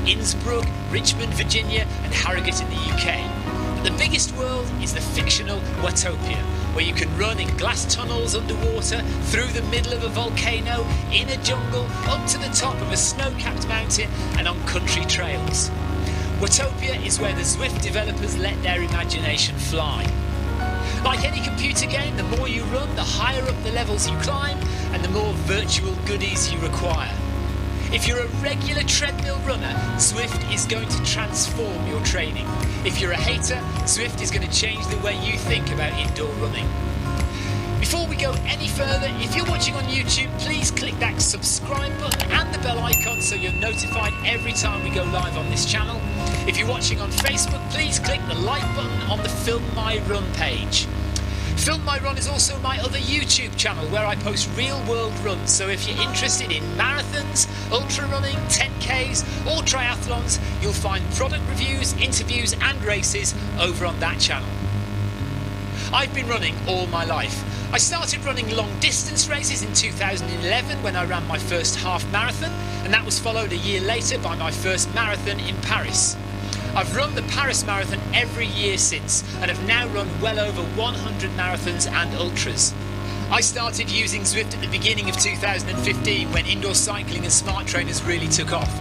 Innsbruck, Richmond, Virginia and Harrogate in the UK. But the biggest world is the fictional Watopia, where you can run in glass tunnels underwater, through the middle of a volcano, in a jungle, up to the top of a snow-capped mountain and on country trails. Watopia is where the Zwift developers let their imagination fly. Like any computer game, the more you run, the higher up the levels you climb and the more virtual goodies you require. If you're a regular treadmill runner, Zwift is going to transform your training. If you're a hater, Zwift is going to change the way you think about indoor running. Before we go any further, if you're watching on YouTube, please click that subscribe button and the bell icon so you're notified every time we go live on this channel. If you're watching on Facebook, please click the like button on the Film My Run page. Film My Run is also my other YouTube channel where I post real world runs, so if you're interested in marathons, ultra running, 10Ks or triathlons, you'll find product reviews, interviews and races over on that channel. I've been running all my life. I started running long distance races in 2011 when I ran my first half marathon, and that was followed a year later by my first marathon in Paris. I've run the Paris Marathon every year since and have now run well over 100 marathons and ultras. I started using Zwift at the beginning of 2015 when indoor cycling and smart trainers really took off.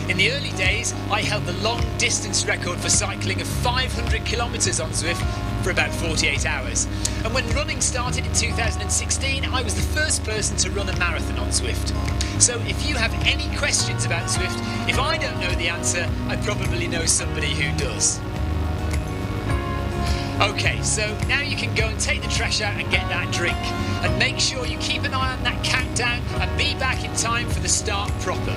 In the early days, I held the long distance record for cycling of 500 kilometres on Zwift for about 48 hours. And when running started in 2016, I was the first person to run a marathon on Zwift. So if you have any questions about Zwift, if I don't know the answer, I probably know somebody who does. Okay, so now you can go and take the trash out and get that drink. And make sure you keep an eye on that countdown and be back in time for the start proper.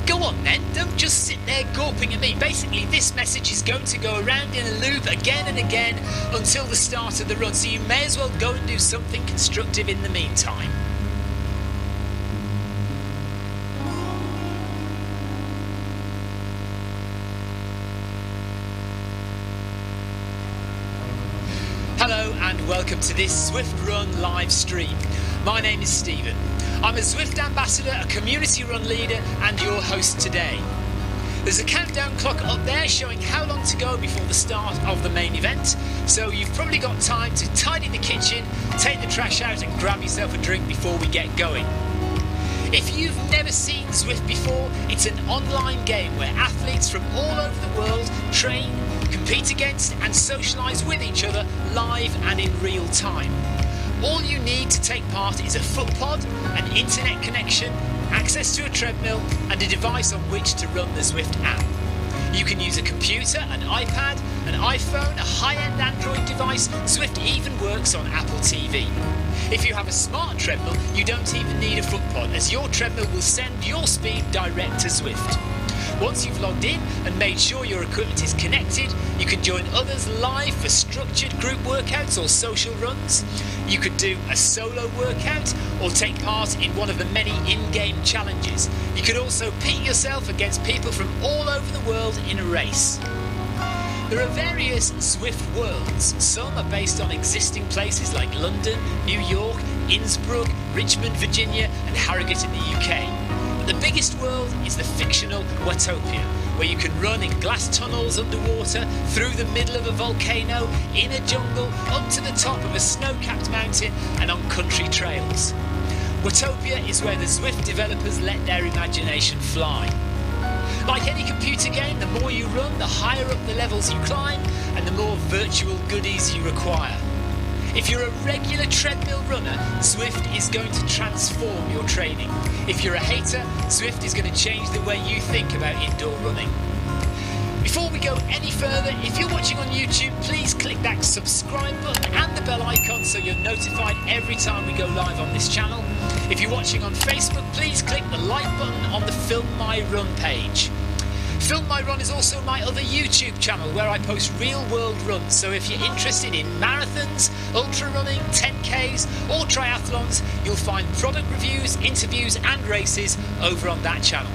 Go on then, don't just sit there gawping at me. Basically, this message is going to go around in a loop again and again until the start of the run, so you may as well go and do something constructive in the meantime. Hello and welcome to this Zwift Run live stream. My name is Stephen. I'm a Zwift ambassador, a community run leader and your host today. There's a countdown clock up there showing how long to go before the start of the main event, so you've probably got time to tidy the kitchen, take the trash out and grab yourself a drink before we get going. If you've never seen Zwift before, it's an online game where athletes from all over the world train, compete against and socialise with each other live and in real time. All you need to take part is a foot pod, an internet connection, access to a treadmill and a device on which to run the Zwift app. You can use a computer, an iPad, an iPhone, a high-end Android device. Zwift even works on Apple TV. If you have a smart treadmill, you don't even need a foot pod, as your treadmill will send your speed direct to Zwift. Once you've logged in and made sure your equipment is connected, you can join others live for structured group workouts or social runs. You could do a solo workout or take part in one of the many in-game challenges. You could also pit yourself against people from all over the world in a race. There are various Zwift worlds. Some are based on existing places like London, New York, Innsbruck, Richmond, Virginia and Harrogate in the UK. The biggest world is the fictional Watopia, where you can run in glass tunnels underwater, through the middle of a volcano, in a jungle, up to the top of a snow-capped mountain and on country trails. Watopia is where the Zwift developers let their imagination fly. Like any computer game, the more you run, the higher up the levels you climb and the more virtual goodies you require. If you're a regular treadmill runner, Zwift is going to transform your training. If you're a hater, Zwift is going to change the way you think about indoor running. Before we go any further, if you're watching on YouTube, please click that subscribe button and the bell icon so you're notified every time we go live on this channel. If you're watching on Facebook, please click the like button on the Film My Run page. Film My Run is also my other YouTube channel where I post real world runs, so if you're interested in marathons, ultra running, 10Ks or triathlons, you'll find product reviews, interviews and races over on that channel.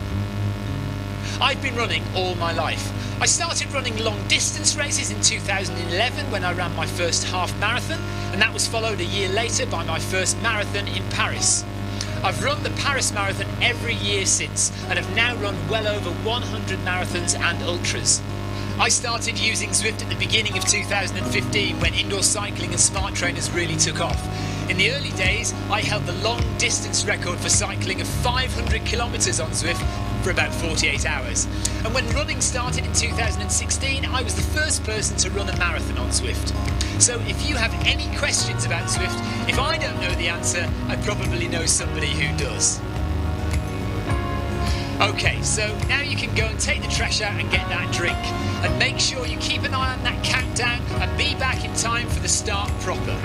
I've been running all my life. I started running long distance races in 2011 when I ran my first half marathon, and that was followed a year later by my first marathon in Paris. I've run the Paris Marathon every year since and have now run well over 100 marathons and ultras. I started using Zwift at the beginning of 2015 when indoor cycling and smart trainers really took off. In the early days, I held the long distance record for cycling of 500 kilometres on Zwift for about 48 hours. And when running started in 2016, I was the first person to run a marathon on Zwift. So if you have any questions about Zwift, if I don't know the answer, I probably know somebody who does. Okay, so now you can go and take the trash out and get that drink. And make sure you keep an eye on that countdown and be back in time for the start proper.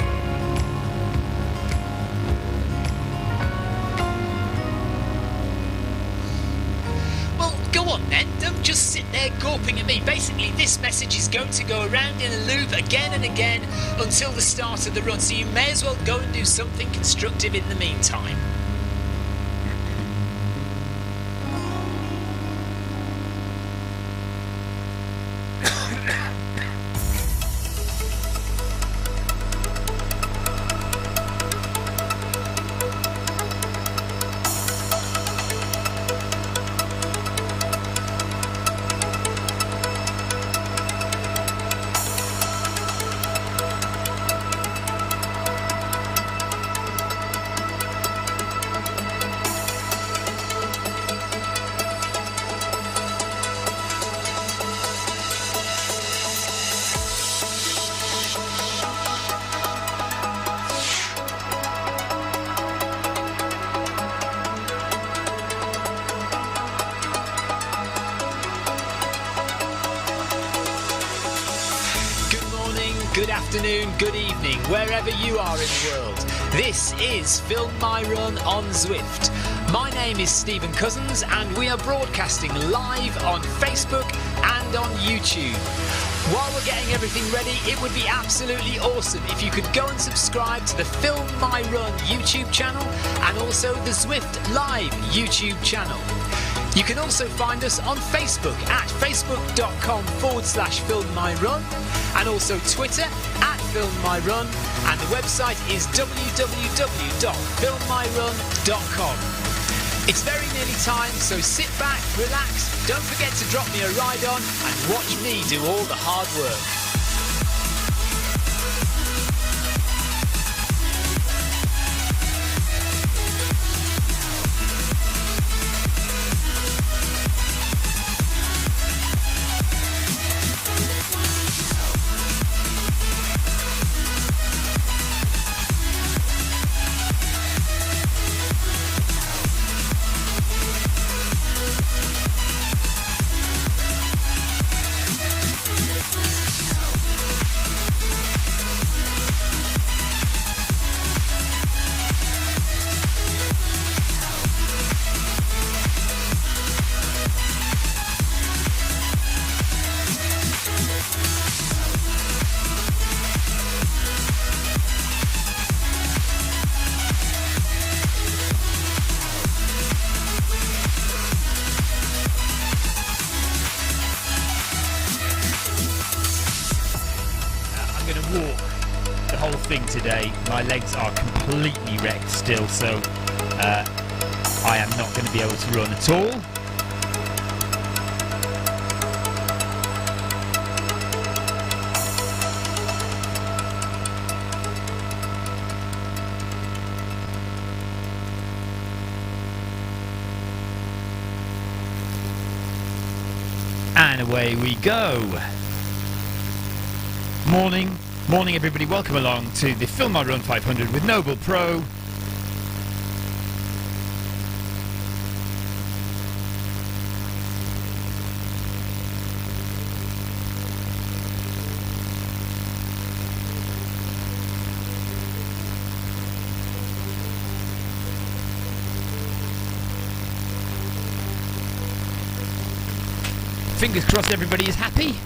Go on then, don't just sit there gawping at me. Basically, this message is going to go around in a loop again and again until the start of the run, so you may as well go and do something constructive in the meantime. Good afternoon, good evening, wherever you are in the world. This is Film My Run on Zwift. My name is Stephen Cousins and we are broadcasting live on Facebook and on YouTube. While we're getting everything ready, it would be absolutely awesome if you could go and subscribe to the Film My Run YouTube channel and also the Zwift Live YouTube channel. You can also find us on Facebook at facebook.com/filmmyrun and also Twitter at filmmyrun, and the website is www.filmmyrun.com. It's very nearly time, so sit back, relax, don't forget to drop me a ride on and watch me do all the hard work. Today my legs are completely wrecked still, so I am not going to be able to run at all. And away we go. Morning everybody, welcome along to the Film My Run 500 with Noble Pro. Fingers crossed everybody is happy.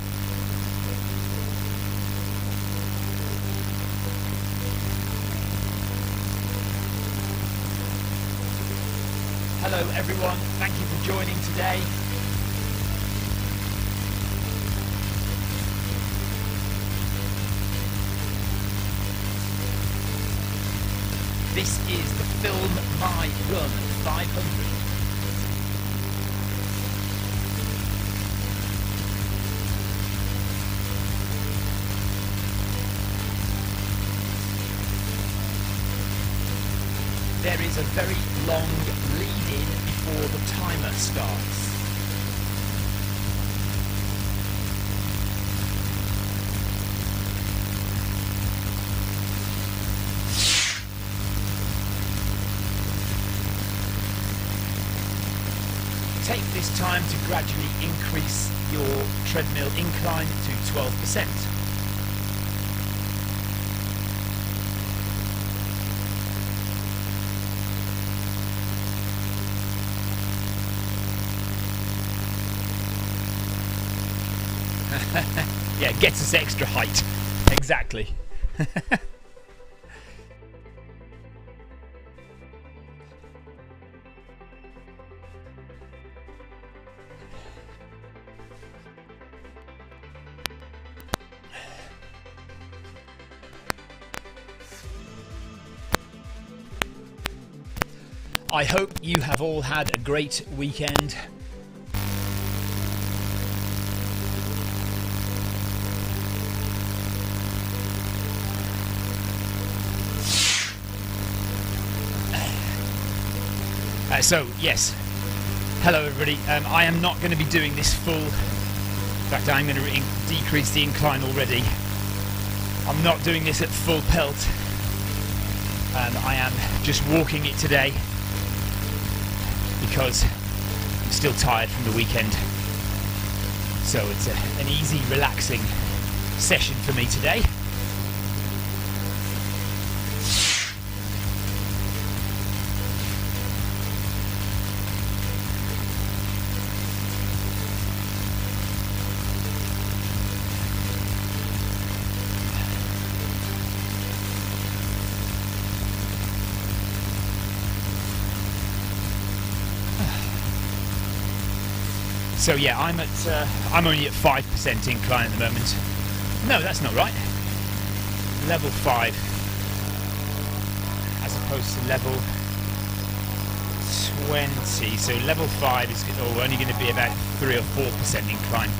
Hello everyone, thank you for joining today. This is the Film My Run 500. There is a very long lead-in before the timer starts. Take this time to gradually increase your treadmill incline to 12%. Yeah, it gets us extra height. Exactly. I hope you have all had a great weekend. So, yes, hello everybody. I am not going to be doing this full. In fact, I'm going to decrease the incline already. I'm not doing this at full pelt. I am just walking it today because I'm still tired from the weekend. So it's an easy, relaxing session for me today. So yeah, I'm only at 5% incline at the moment. No, that's not right. Level 5 as opposed to level 20. So level 5 is only going to be about 3 or 4% incline.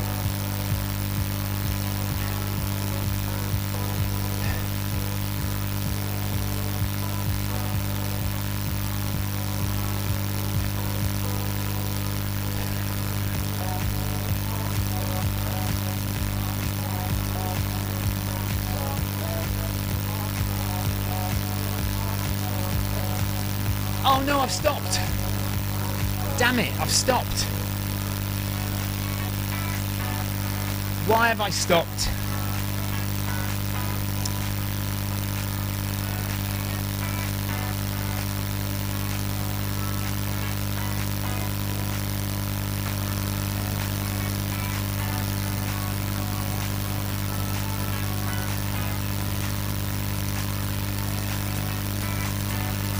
Oh no, I've stopped. Damn it, I've stopped. Why have I stopped?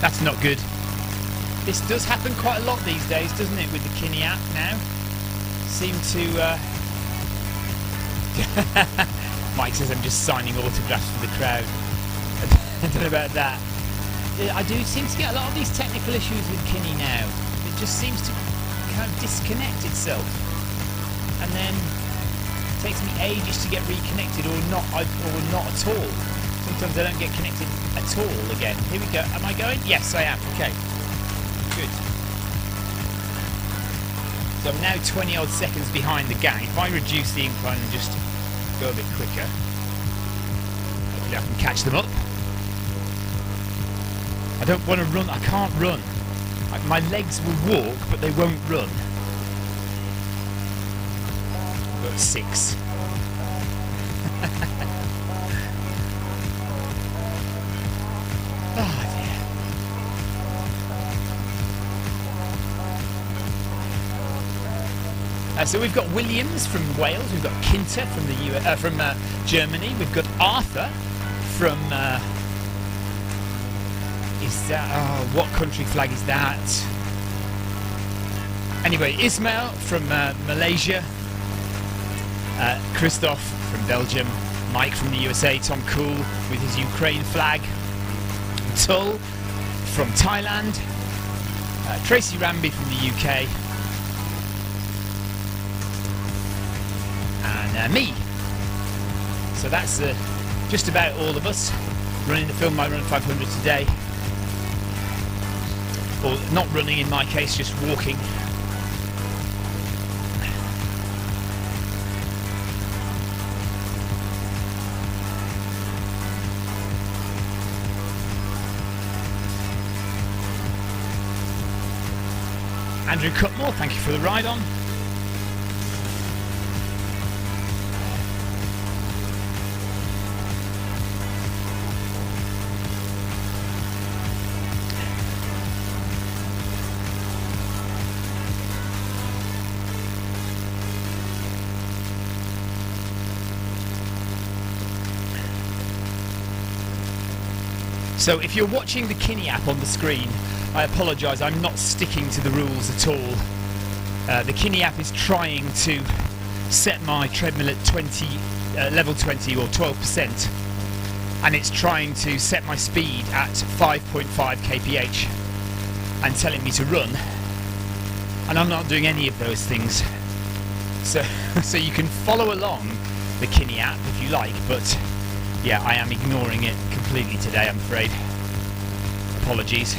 That's not good. This does happen quite a lot these days, doesn't it, with the Kinni app now? Seem to... Mike says I'm just signing autographs for the crowd. I don't know about that. I do seem to get a lot of these technical issues with Kinni now. It just seems to kind of disconnect itself. And then it takes me ages to get reconnected or not at all. Sometimes I don't get connected at all again. Here we go. Am I going? Yes, I am. Okay. Good. So I'm now 20 odd seconds behind the gang. If I reduce the incline and just go a bit quicker, hopefully I can catch them up. I don't want to run. I can't run. My legs will walk, but they won't run. But 6. So we've got Williams from Wales, we've got Kinter from the from Germany, we've got Arthur from is that what country flag is that? Anyway, Ismail from Malaysia, Christoph from Belgium, Mike from the USA, Tom Cool with his Ukraine flag, Tull from Thailand, Tracy Ramby from the UK, and me. So that's just about all of us running the Film My Run 500 today. Or not running in my case, just walking. Andrew Cutmore, thank you for the ride on. So if you're watching the Kinni app on the screen, I apologise, I'm not sticking to the rules at all. The Kinni app is trying to set my treadmill at 20, level 20 or 12%, and it's trying to set my speed at 5.5 kph and telling me to run, and I'm not doing any of those things. So you can follow along the Kinni app if you like, but yeah, I am ignoring it completely today, I'm afraid. Apologies.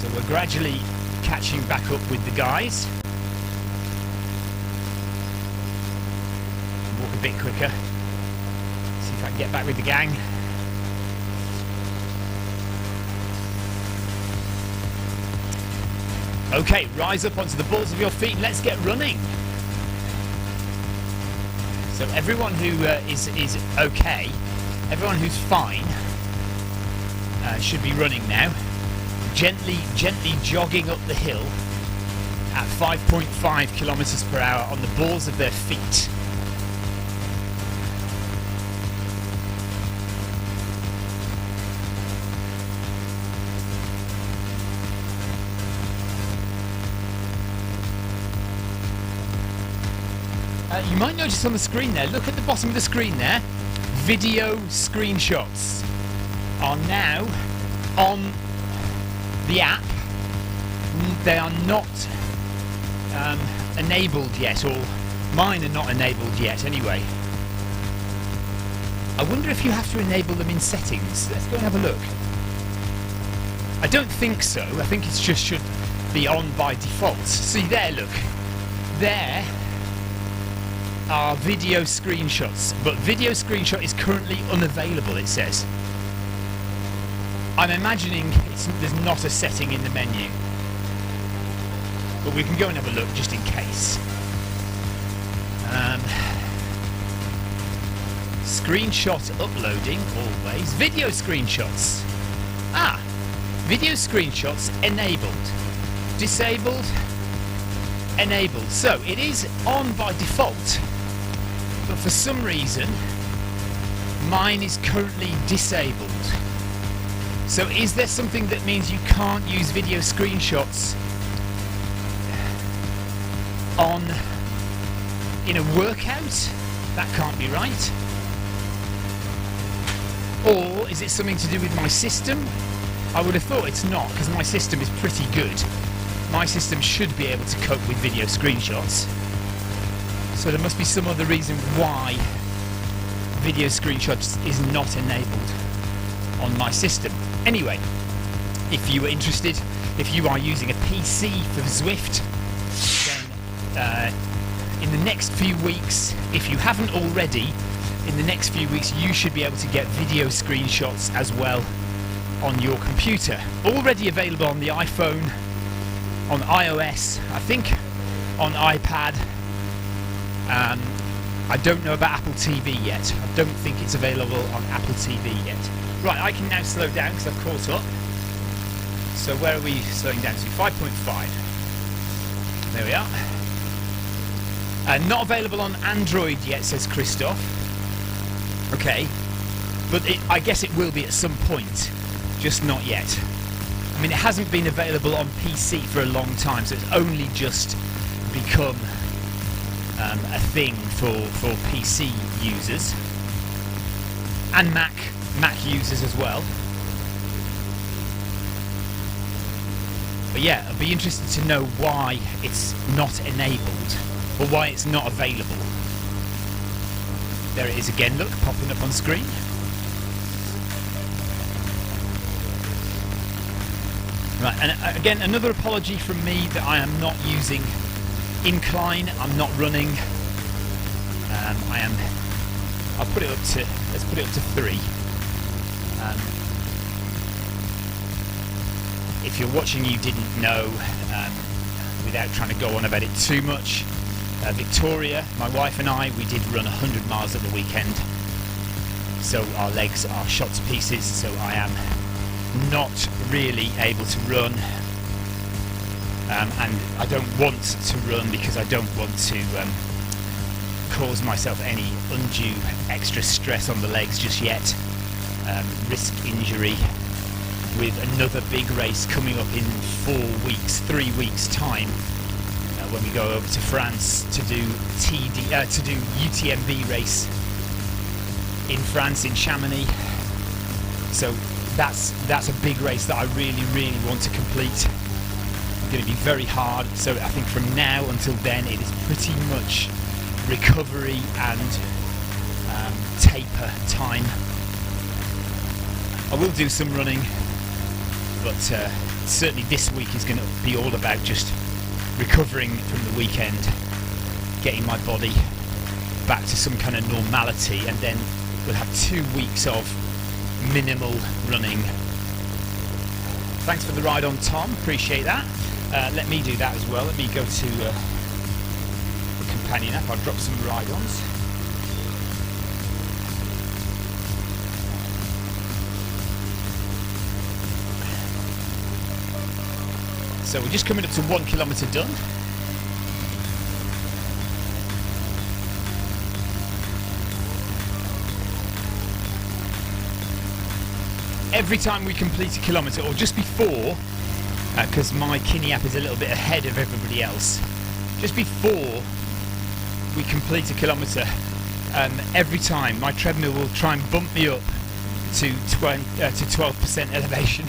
So we're gradually catching back up with the guys. Walk a bit quicker. See if I can get back with the gang. Okay, rise up onto the balls of your feet and let's get running. So everyone who is okay, everyone who's fine, should be running now. Gently jogging up the hill at 5.5 kilometers per hour on the balls of their feet. You might notice on the screen there, look at the bottom of the screen there, video screenshots are now on the app. They are not enabled yet, or mine are not enabled yet anyway. I wonder if you have to enable them in settings. Let's go and have a look. I don't think so. I think it just should be on by default. See there, look. There are video screenshots, but video screenshot is currently unavailable, it says. I'm imagining there's not a setting in the menu, but we can go and have a look just in case. Screenshot uploading, always. Video screenshots. Video screenshots enabled. Disabled. Enabled. So it is on by default, but for some reason mine is currently disabled. So is there something that means you can't use video screenshots in a workout? That can't be right. Or is it something to do with my system? I would have thought it's not, because my system is pretty good. My system should be able to cope with video screenshots. So there must be some other reason why video screenshots is not enabled on my system. Anyway, if you are interested, if you are using a PC for Zwift, then in the next few weeks, if you haven't already, in the next few weeks you should be able to get video screenshots as well on your computer. Already available on the iPhone, on iOS, I think on iPad. I don't know about Apple TV yet. I don't think it's available on Apple TV yet. Right, I can now slow down because I've caught up. So where are we slowing down to? 5.5. There we are. Not available on Android yet, says Christoph. Okay, but I guess it will be at some point, just not yet. I mean, it hasn't been available on PC for a long time, so it's only just become a thing for PC users and Mac users as well. But yeah, I'd be interested to know why it's not enabled or why it's not available. There it is again, look, popping up on screen. Right, and again, another apology from me that I am not using incline. I'm not running. I'll put it up to. Let's put it up to 3. If you're watching, you didn't know. Without trying to go on about it too much, Victoria, my wife and I, we did run 100 miles at the weekend. So our legs are shot to pieces. So I am not really able to run, and I don't want to run because I don't want to cause myself any undue extra stress on the legs just yet. Risk injury with another big race coming up in 3 weeks time, when we go over to France to do UTMB race in France, in Chamonix. So that's a big race that I really want to complete. It's going to be very hard, so I think from now until then it is pretty much recovery and taper time. I will do some running, but certainly this week is going to be all about just recovering from the weekend, getting my body back to some kind of normality, and then we'll have 2 weeks of minimal running. Thanks for the ride on, Tom, appreciate that. Let me do that as well. Let me go to the companion app. I'll drop some ride-ons. So we're just coming up to 1 kilometre done. Every time we complete a kilometre, or just before, because my Kinni app is a little bit ahead of everybody else, just before we complete a kilometre, every time my treadmill will try and bump me up to 12% elevation.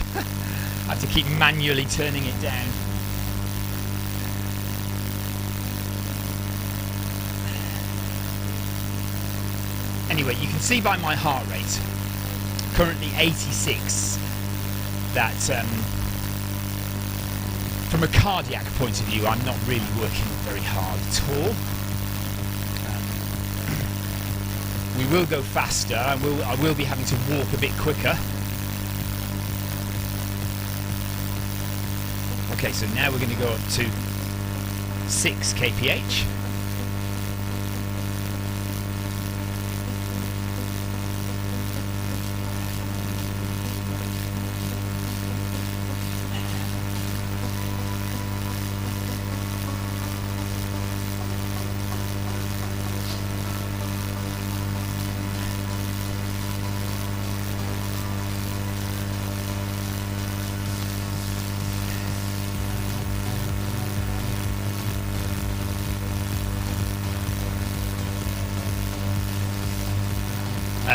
I have to keep manually turning it down. Anyway, you can see by my heart rate, currently 86, that from a cardiac point of view, I'm not really working very hard at all. We will go faster. I will be having to walk a bit quicker. Okay, so now we're going to go up to 6 kph.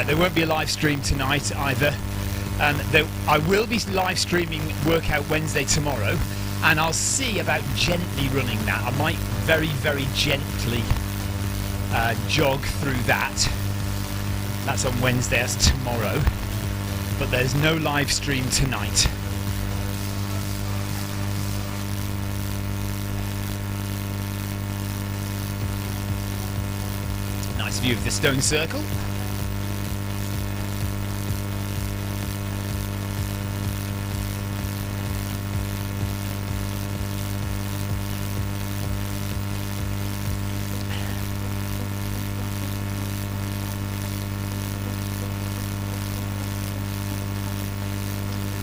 There won't be a live stream tonight either. I will be live streaming Workout Wednesday tomorrow, and I'll see about gently running that. I might very gently jog through that. That's on Wednesday, that's tomorrow. But there's no live stream tonight. Nice view of the stone circle.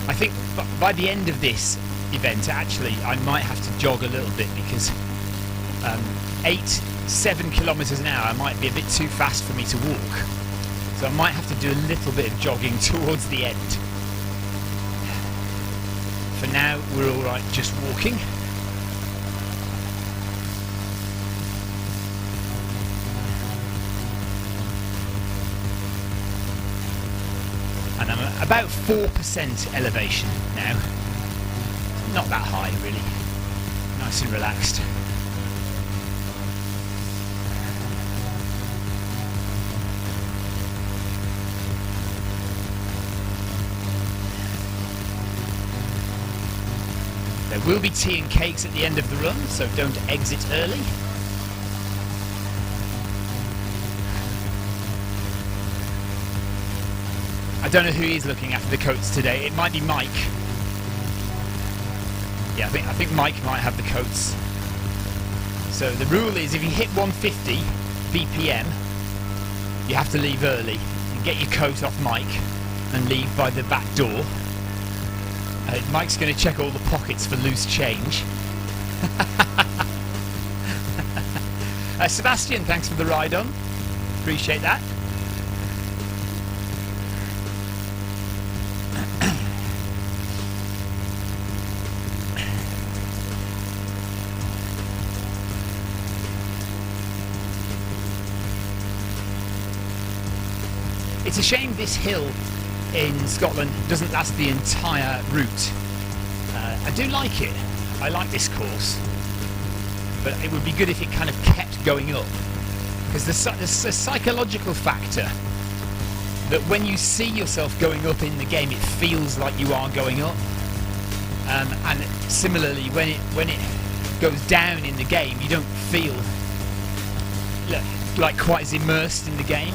I think by the end of this event, actually, I might have to jog a little bit, because 7 kilometres an hour might be a bit too fast for me to walk. So I might have to do a little bit of jogging towards the end. For now, we're all right just walking. and I'm at about 4% elevation now. Not that high really, nice and relaxed. There will be tea and cakes at the end of the run, so don't exit early. I don't know who is looking after the coats today. It might be Mike. Yeah, I think Mike might have the coats. So the rule is if you hit 150 BPM, you have to leave early and get your coat off Mike and leave by the back door. Mike's going to check all the pockets for loose change. Sebastian, thanks for the ride on. Appreciate that. It's a shame this hill in Scotland doesn't last the entire route. I do like it. I like this course, but it would be good if it kind of kept going up, because there's a psychological factor that when you see yourself going up in the game, it feels like you are going up, and similarly when it goes down in the game, you don't feel like quite as immersed in the game.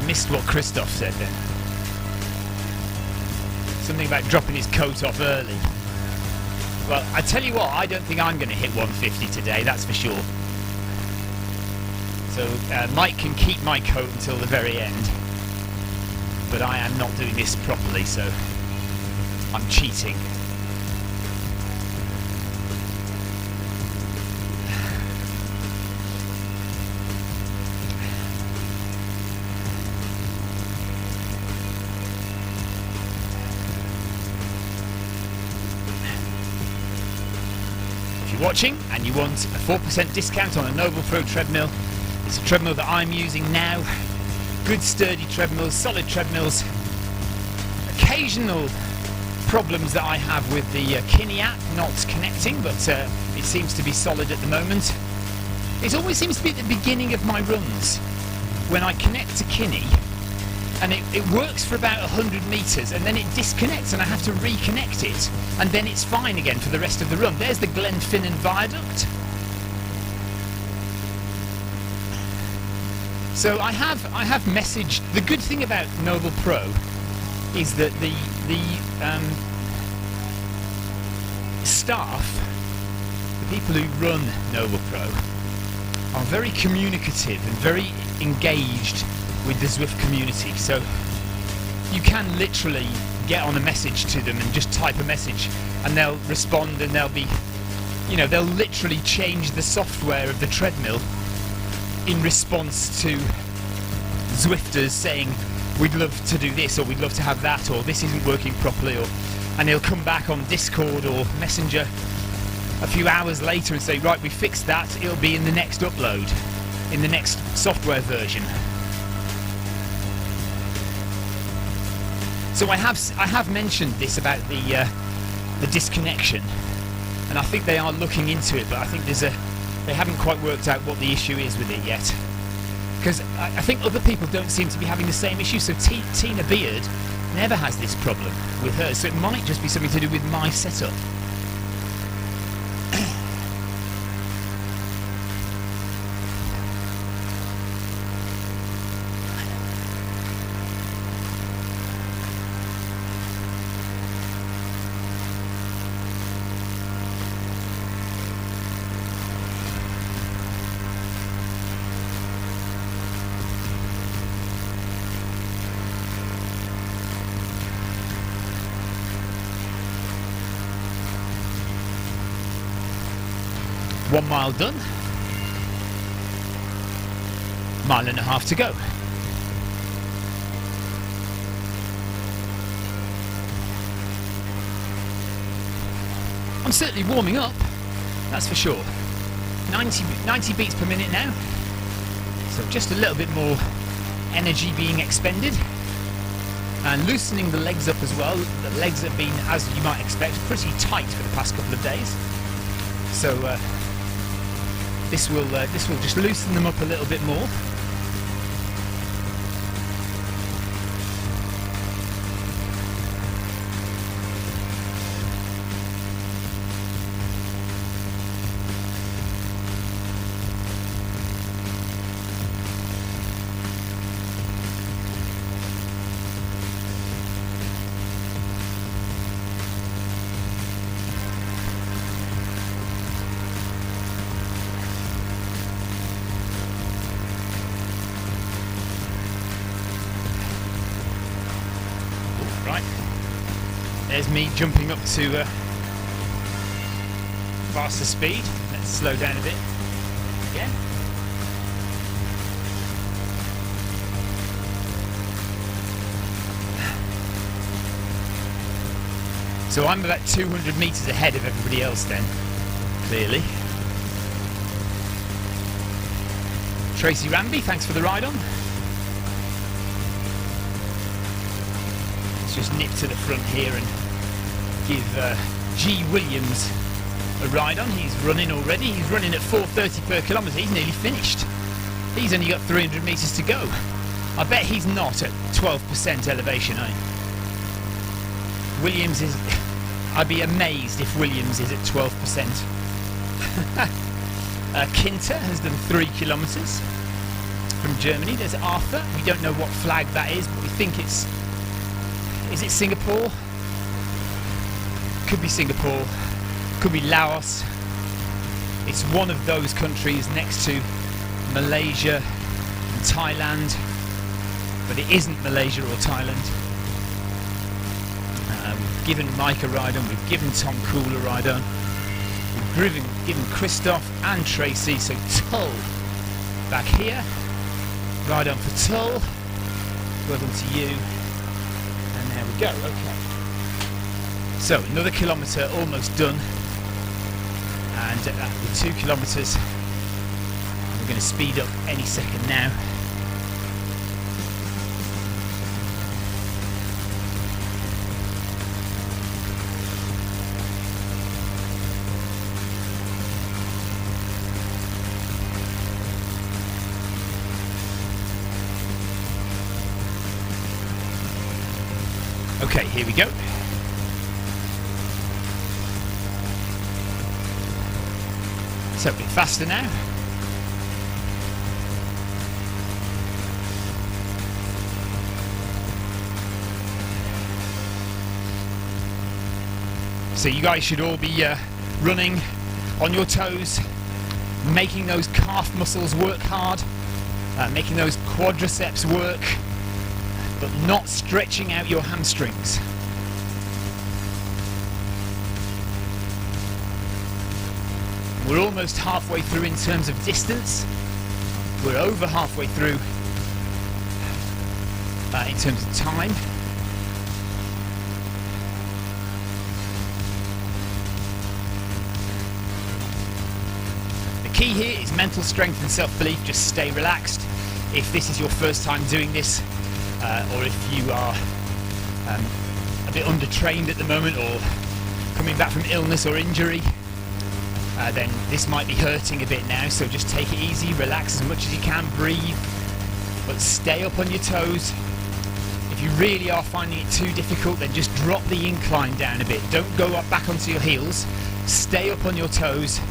Missed what Christoph said then. Something about dropping his coat off early. Well, I tell you what, I don't think I'm going to hit 150 today, that's for sure. So Mike can keep my coat until the very end, but I am not doing this properly, so I'm cheating. Watching and you want a 4% discount on a Noble Pro treadmill, it's a treadmill that I'm using now. Good sturdy treadmills, solid treadmills. Occasional problems that I have with the Kinni app not connecting, but it seems to be solid at the moment. It always seems to be at the beginning of my runs when I connect to Kinni, and it works for about 100 metres and then it disconnects and I have to reconnect it, and then it's fine again for the rest of the run. There's the Glenfinnan Viaduct. So I have messaged. The good thing about Noble Pro is that the staff, the people who run Noble Pro, are very communicative and very engaged with the Zwift community, so you can literally get on a message to them and just type a message and they'll respond, and they'll be, they'll literally change the software of the treadmill in response to Zwifters saying we'd love to do this, or we'd love to have that, or this isn't working properly, and they'll come back on Discord or Messenger a few hours later and say, right, we fixed that, it'll be in the next upload, in the next software version. So I have mentioned this about the disconnection, and I think they are looking into it, but I think they haven't quite worked out what the issue is with it yet, because I think other people don't seem to be having the same issue. So Tina Beard never has this problem with hers, so it might just be something to do with my setup. One mile done, mile and a half to go. I'm certainly warming up, that's for sure. 90 beats per minute now, so just a little bit more energy being expended, and loosening the legs up as well. The legs have been, as you might expect, pretty tight for the past couple of days, so this will just loosen them up a little bit more. Right, there's me jumping up to faster speed. Let's slow down a bit again. So I'm about 200 metres ahead of everybody else then, clearly. Tracy Ramby, thanks for the ride on. Just nip to the front here and give G. Williams a ride on. He's running already. He's running at 4:30 per kilometre. He's nearly finished. He's only got 300 metres to go. I bet he's not at 12% elevation, Williams is... I'd be amazed if Williams is at 12%. Kinter has done 3 kilometres from Germany. There's Arthur. We don't know what flag that is, but we think it's... Is it Singapore? Could be Singapore. Could be Laos. It's one of those countries next to Malaysia and Thailand, but it isn't Malaysia or Thailand. We've given Mike a ride on. We've given Tom Cool a ride on. We've given Christoph and Tracy. So Tull back here. Ride on for Tull. Well done to you. There we go, okay. So another kilometre almost done, and with 2 kilometres we're going to speed up any second now. Okay, here we go. So a bit faster now. So you guys should all be running on your toes, making those calf muscles work hard, making those quadriceps work, but not stretching out your hamstrings. We're almost halfway through in terms of distance. We're over halfway through in terms of time. The key here is mental strength and self-belief. Just stay relaxed. If this is your first time doing this, or if you are a bit undertrained at the moment, or coming back from illness or injury, then this might be hurting a bit now, so just take it easy, relax as much as you can, breathe, but stay up on your toes. If you really are finding it too difficult, then just drop the incline down a bit. Don't go up back onto your heels, stay up on your toes,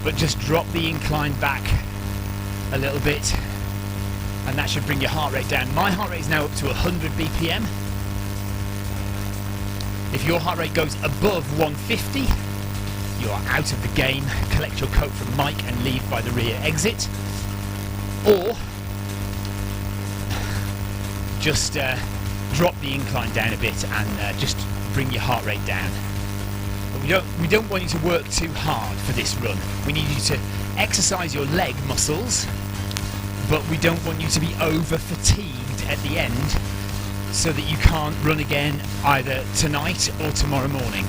but just drop the incline back a little bit, and that should bring your heart rate down. My heart rate is now up to 100 BPM. If your heart rate goes above 150, you are out of the game. Collect your coat from Mike and leave by the rear exit, or just drop the incline down a bit and just bring your heart rate down. But we don't want you to work too hard for this run. We need you to exercise your leg muscles, but we don't want you to be over fatigued at the end so that you can't run again either tonight or tomorrow morning.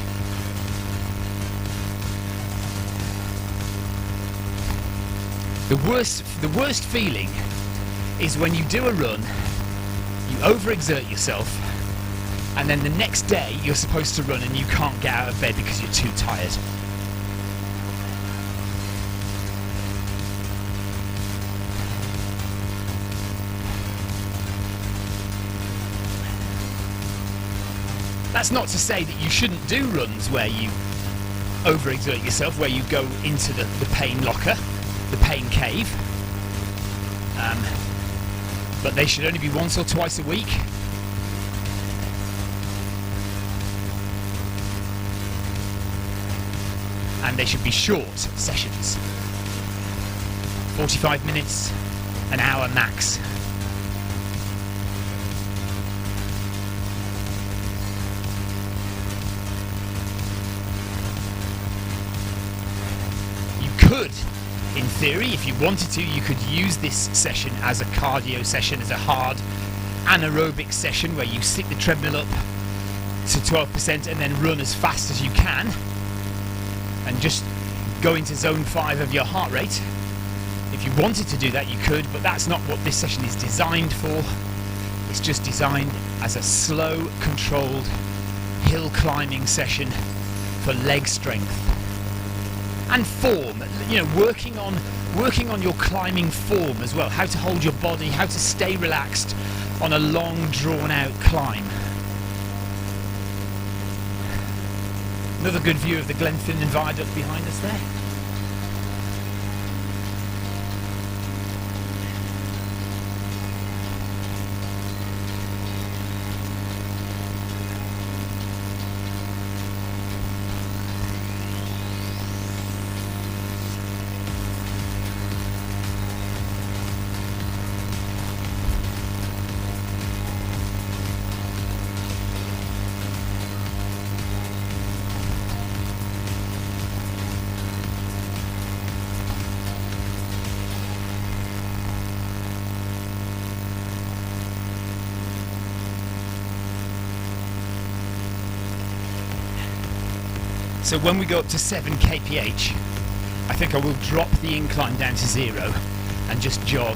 The worst feeling is when you do a run, you overexert yourself, and then the next day you're supposed to run and you can't get out of bed because you're too tired. That's not to say that you shouldn't do runs where you overexert yourself, where you go into the pain locker, the pain cave. But they should only be once or twice a week. And they should be short sessions. 45 minutes, an hour max. Could, in theory, if you wanted to, you could use this session as a cardio session, as a hard anaerobic session where you stick the treadmill up to 12% and then run as fast as you can and just go into zone 5 of your heart rate. If you wanted to do that, you could, but that's not what this session is designed for. It's just designed as a slow, controlled hill climbing session for leg strength and form, working on your climbing form as well, how to hold your body, how to stay relaxed on a long drawn out climb. Another good view of the Glenfinnan Viaduct behind us there. So when we go up to 7 kph, I think I will drop the incline down to 0 and just jog.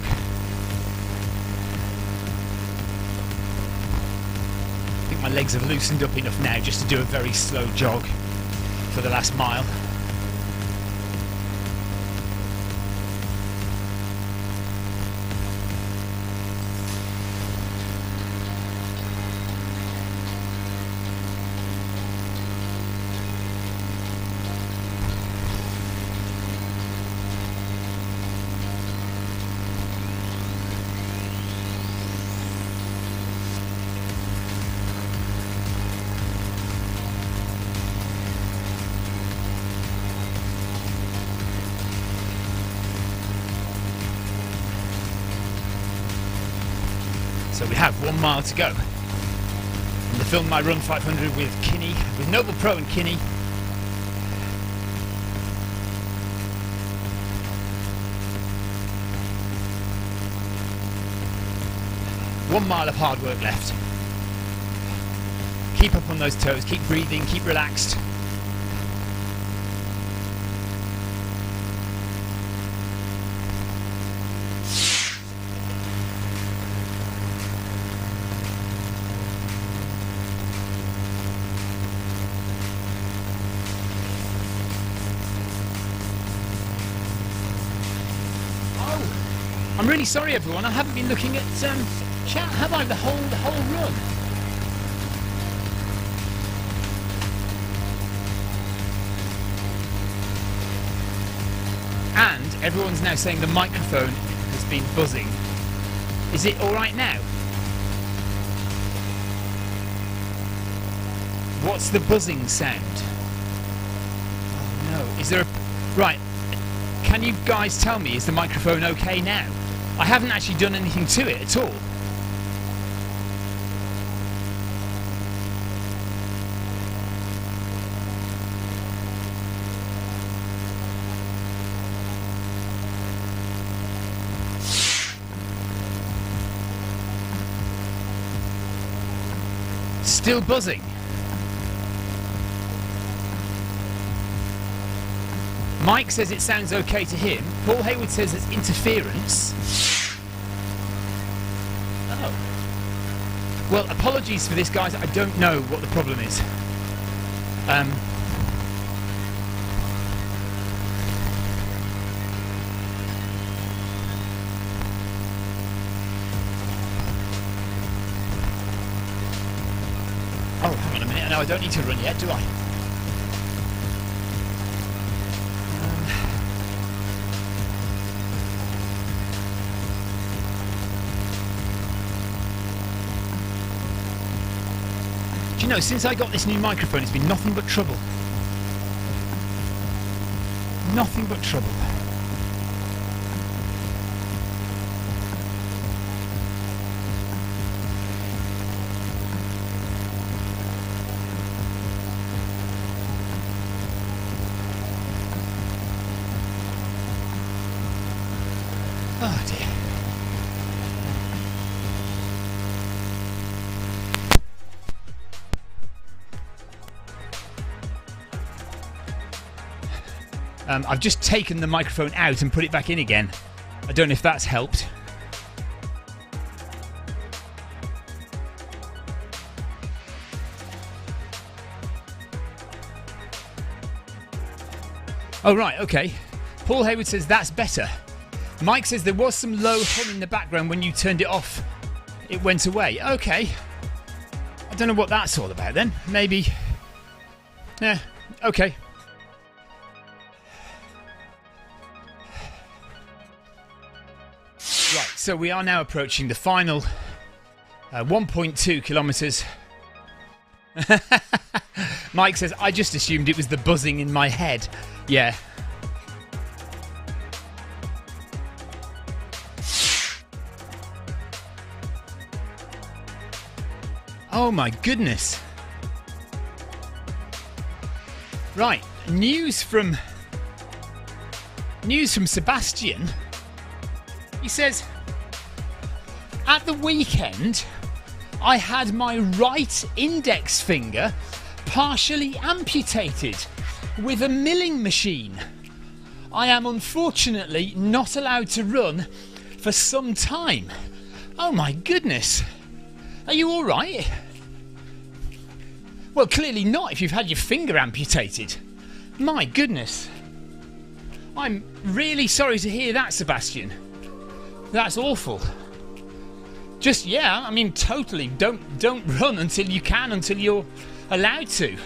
I think my legs have loosened up enough now just to do a very slow jog for the last mile. So we have 1 mile to go. And to film my Run 500 with Kinni, with Noble Pro and Kinni. One mile of hard work left. Keep up on those toes, keep breathing, keep relaxed. I'm really sorry everyone, I haven't been looking at chat, have I, the whole run? And everyone's now saying the microphone has been buzzing. Is it alright now? What's the buzzing sound? Oh no, is there a... Right, can you guys tell me, is the microphone okay now? I haven't actually done anything to it at all. Still buzzing. Mike says it sounds okay to him. Paul Hayward says there's interference. Oh. Well, apologies for this, guys. I don't know what the problem is. Oh, hang on a minute. No, I don't need to run yet, do I? Do you know, since I got this new microphone, it's been nothing but trouble. Nothing but trouble. Oh dear. I've just taken the microphone out and put it back in again. I don't know if that's helped. Oh right, okay. Paul Hayward says that's better. Mike says there was some low hum in the background when you turned it off. It went away. Okay. I don't know what that's all about then. Maybe... Yeah, okay. Right, so we are now approaching the final 1.2 kilometres. Mike says, I just assumed it was the buzzing in my head. Yeah. Oh my goodness. Right, news from Sebastian. He says, at the weekend, I had my right index finger partially amputated with a milling machine. I am unfortunately not allowed to run for some time. Oh my goodness. Are you all right? Well, clearly not if you've had your finger amputated. My goodness. I'm really sorry to hear that, Sebastian. That's awful. Just, yeah, I mean, totally. Don't run until you can, until you're allowed to.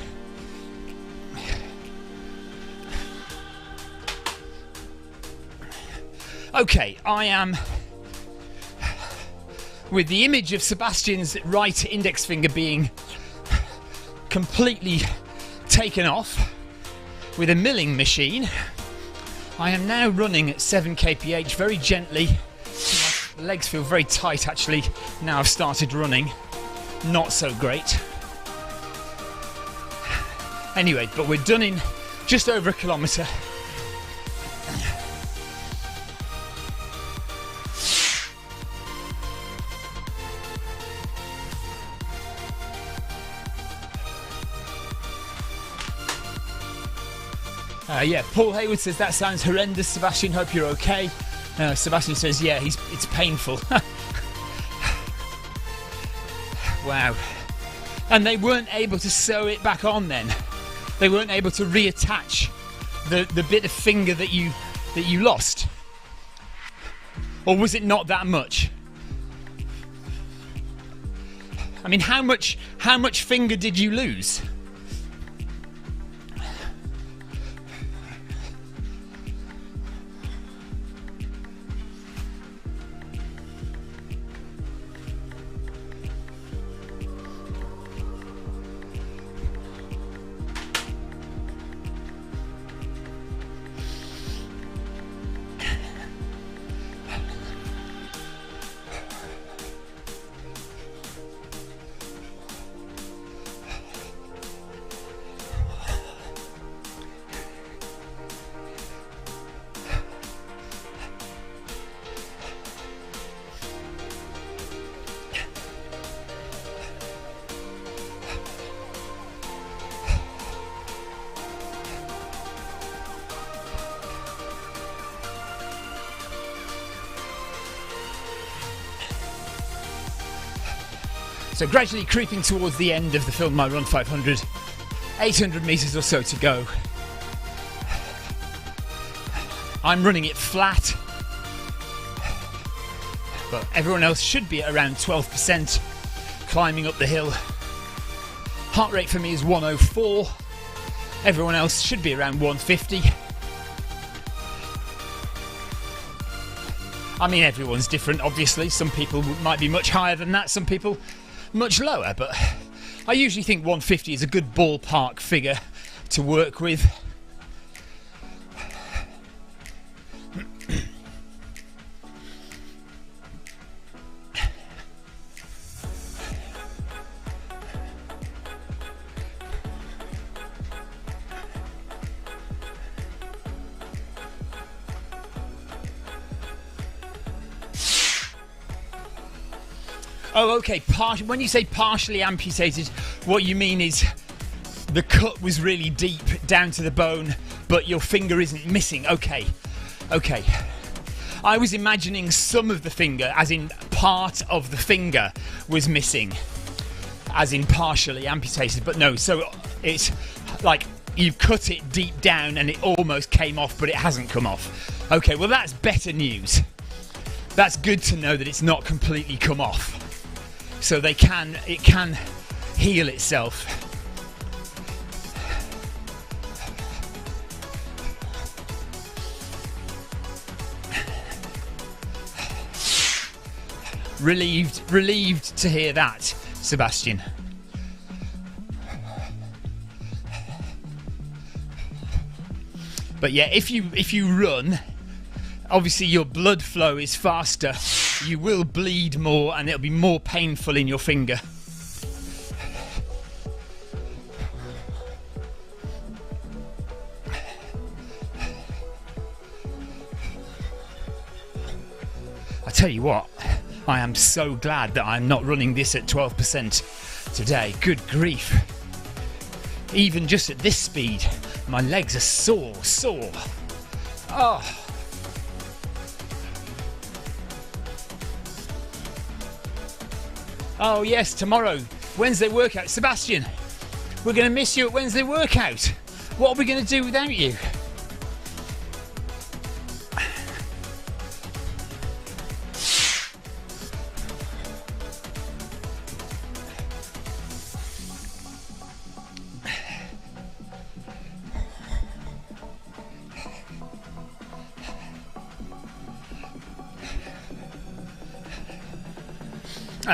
Okay, I am... with the image of Sebastian's right index finger being completely taken off with a milling machine, I am now running at 7 kph very gently. My legs feel very tight actually now I've started running. Not so great. Anyway, but we're done in just over a kilometre. Yeah, Paul Hayward says that sounds horrendous. Sebastian, hope you're okay. Sebastian says, yeah, it's painful. Wow. And they weren't able to sew it back on then. They weren't able to reattach the bit of finger that you lost. Or was it not that much? I mean, how much finger did you lose? So gradually creeping towards the end of the Film My Run 500, 800 metres or so to go. I'm running it flat, but everyone else should be at around 12% climbing up the hill. Heart rate for me is 104. Everyone else should be around 150. I mean, everyone's different, obviously. Some people might be much higher than that, some people much lower, but I usually think 150 is a good ballpark figure to work with. Oh, okay. When you say partially amputated, what you mean is the cut was really deep down to the bone, but your finger isn't missing. Okay. I was imagining some of the finger, as in part of the finger was missing, as in partially amputated, but no. So it's like you cut it deep down and it almost came off, but it hasn't come off. Okay, well that's better news. That's good to know that it's not completely come off. So it can heal itself. Relieved to hear that, Sebastian. But yeah, if you run, obviously your blood flow is faster. You will bleed more and it'll be more painful in your finger. I tell you what, I am so glad that I'm not running this at 12% today. Good grief. Even just at this speed, my legs are sore. Oh. Oh yes, tomorrow, Wednesday workout. Sebastian, we're going to miss you at Wednesday workout. What are we going to do without you?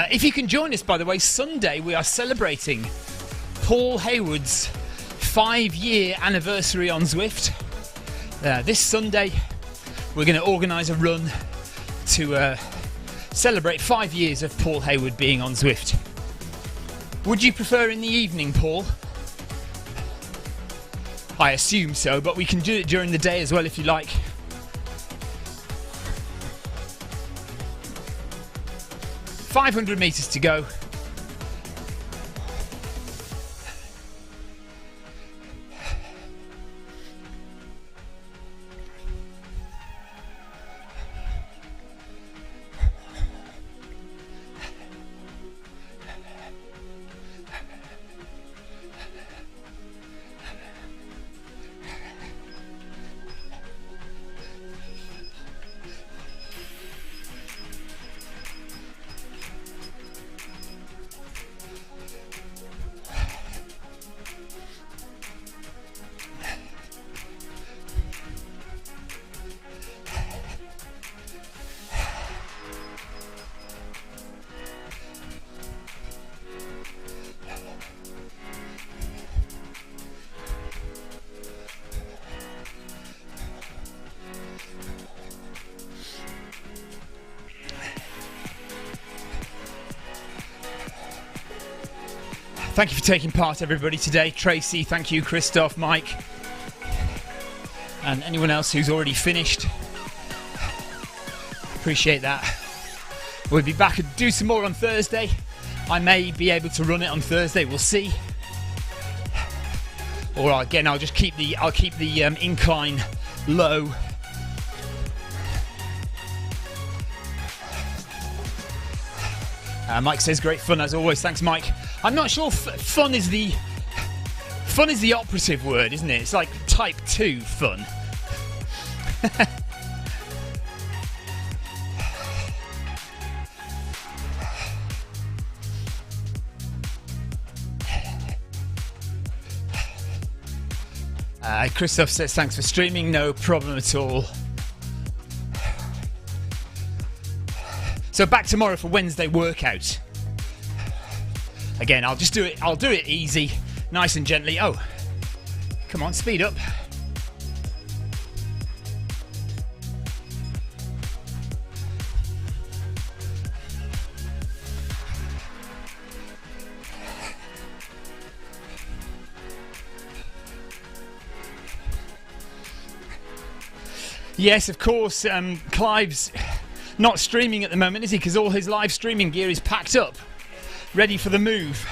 If you can join us, by the way, Sunday we are celebrating Paul Hayward's 5-year anniversary on Zwift. This Sunday we're going to organise a run to celebrate 5 years of Paul Hayward being on Zwift. Would you prefer in the evening, Paul? I assume so, but we can do it during the day as well if you like. $500 meters to go. Thank you for taking part, everybody, today. Tracy, thank you. Christoph, Mike, and anyone else who's already finished. Appreciate that. We'll be back and do some more on Thursday. I may be able to run it on Thursday. We'll see. Or again, I'll keep the incline low. Mike says great fun as always. Thanks, Mike. I'm not sure fun is the operative word, isn't it? It's like type 2 fun. Christoph says thanks for streaming, no problem at all. So back tomorrow for Wednesday workout. Again, I'll do it easy, nice and gently. Oh, come on, speed up. Yes, of course, Clive's not streaming at the moment, is he? Because all his live streaming gear is packed up, ready for the move.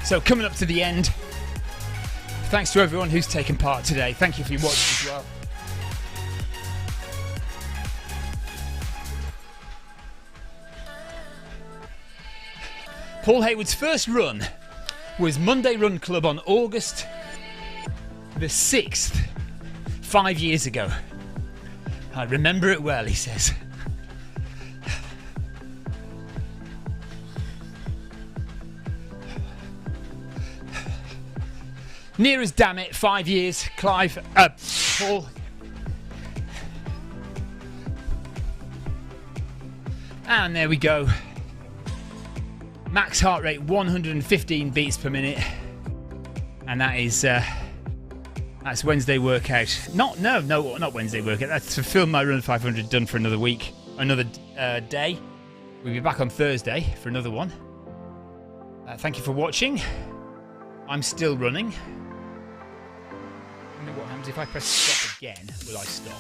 So coming up to the end, thanks to everyone who's taken part today. Thank you for your watching as well. Paul Hayward's first run was Monday Run Club on August the 6th, 5 years ago. I remember it well, he says. Near as damn it, 5 years, Clive, Paul. And there we go. Max heart rate 115 beats per minute. And that is, that's Wednesday workout. Not Wednesday workout. That's to film my Run 500 done for another week, another day. We'll be back on Thursday for another one. Thank you for watching. I'm still running. I wonder what happens if I press stop again. Will I stop?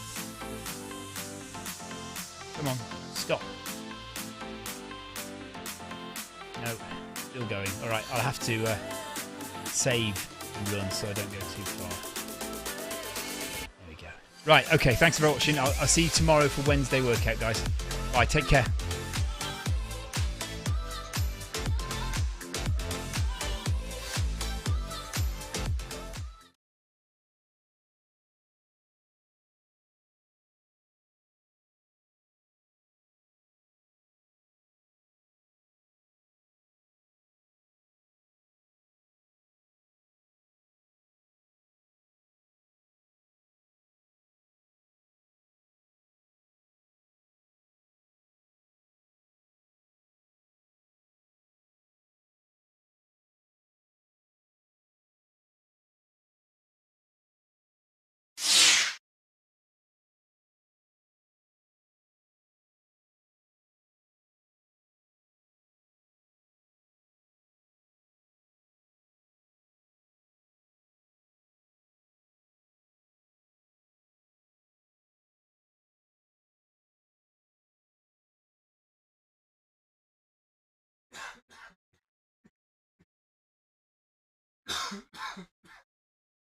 Come on, stop. No, still going. All right, I'll have to save and run so I don't go too far. There we go. Right, okay, thanks for watching. I'll see you tomorrow for Wednesday workout, guys. Bye, take care.